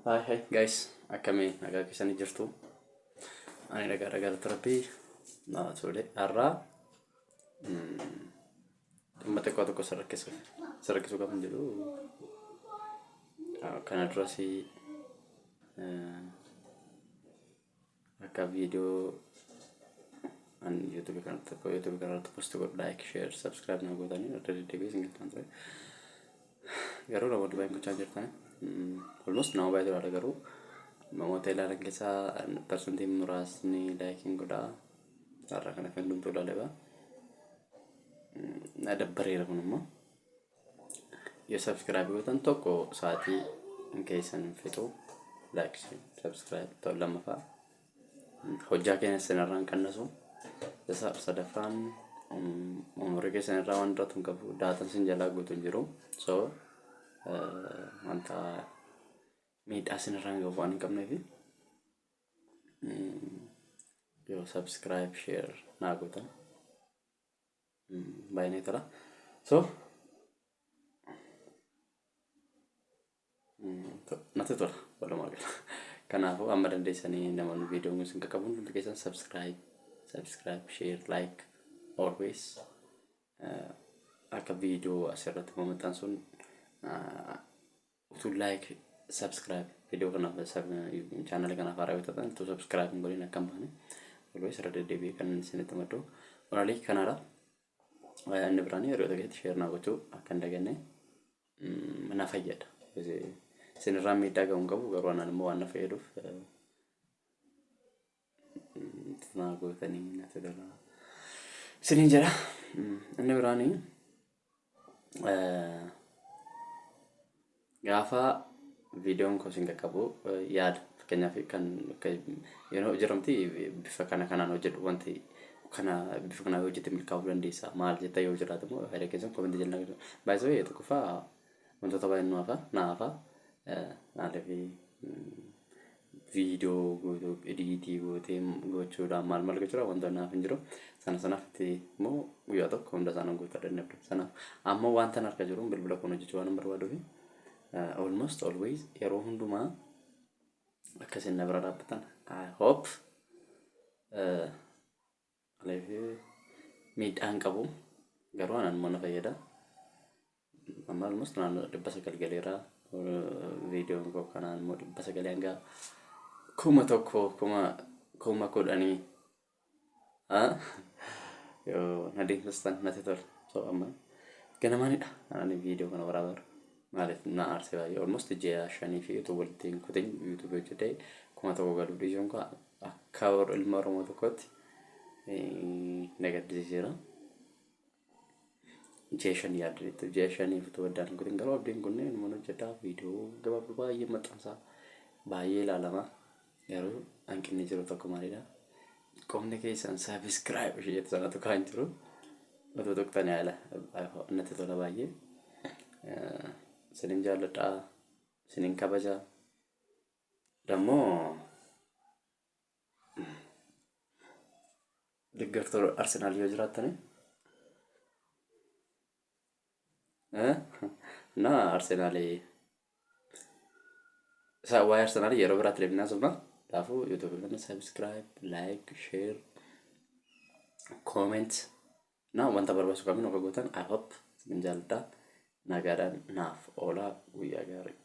Hai guys, akkami nagaa keessanii jirtu? Ani nagaa rabbii tole har'aa dhimma xiqqoo tokko sirrakkisuu qaban jedhu kana duras akka viidiyoo an YouTube kanarratti post godhu like, share, subscribe na gootanii adda deddeebi'ee isin galchaan ture. Garuu namoonni baay'een gochaa jirtani. Almost nama baay'ee jiraata garuu namoota ilaalan keessaa persentiin muraasni laayikiin godhaa. Har'a kana kan dhumtuu ilaalee na dabbareera kun immoo yoo subscribe gootan tokko sa'aatii keessan fixu like, subscribe ta'u lammaffaa hojjaa keenya sanarraan qannasu sadaffaan umurii keessan irraa waan irratti hin qabu daataan sin jalaa guutu hin jiru. So wanta miidhaa sin irraan gahu waan hin qabneef yoo subscribe, share naa gootan baay'inee tola. So natti tola walumaa gala. Kanaafuu amma dandeessanii namoonni viidiyoon isin qaqqabu hundi keessan subscribe, share, like always akka viidiyoo asirratti momentaan sun utuu like, subscribe viidiyoo kanaaf channel kanaaf haaraa yoo ta'an utuu subscribe hin godhin akka hin baane always irra deddeebi'ee kan isinitti maddu. Onalii kanaadha. Inni biraanii yeroo tokkotti share naa gochuu akka hin daganne na fayyada. Isinirraa miidhaa ga'uu hin qabu garuu anaan immoo waan na fayyaduuf naa gootanii natti tola. Isiniin jedha. Inni biraanii gaafa viidiyoon koo isin qaqqabu yaada fakkeenyaaf kan yeroo jiramti bifa kanaan hojjedhu wanti kana bifa kanaan hojjete milkaa'uu dandeessa maal jetta yoo jiraatu immoo fayida keessan komentii jala galchu. Baay'ee tokkoffaa wantoota baay'ee naafa maaliif viidiyoo gootuu ediitii gootee gochuudhaan maal gochuudhaan wanta naaf hin jiru sanaaf itti immoo guyyaa tokko hunda isaan guutaa danda'u. Sanaaf amma wanta harka jiru bilbila kun hojjechuu waan barbaaduuf almost always yeroo hundumaa akkasin na bira dhaabbatan I hope miidhaan qabu garuu anaan immoo na fayyada. Amma almost naannoo 900 galeeraa viidiyoon koo kanaan immoo 900 hanga 1010 yoo na deemsistan natti tola. So amma ganamaanidha ani viidiyoo kana waraabara maaliif na aarsee baay'ee almost ji'a 5 fi utuu walitti hin kutin YouTube hojjetee 1000 galuu dhiisuun koo akka ilma Oromoo tokkotti na gaddisiiseera. Ji'a 5 yaaddeetu ji'a 5 utuu waddaan kutin garuu abdiin kunneen mana hojjetaa viidiyoo gabaabaa baay'ee maxxansaa baay'ee ilaalama garuu hanqinni jiru tokko maalidha qomni keessan subscribe ishee sanatu kan jiru otoo tokkoon yaala natti tola baay'ee. Sinin jaalladhaa sinin kabajaa dammoo deeggartoota Arsenaal yoo jiraattan na Arsenaalii waa'ee Arsenaalii yeroo biraatti deebinaa sobna. Kanaafuu YouTube kana subscribe, like, share, comment na wanta barbaachisu kamiin akka gootan I hope sinin jaalladhaa nagaadhaan naaf oolaa guyyaa gaarii.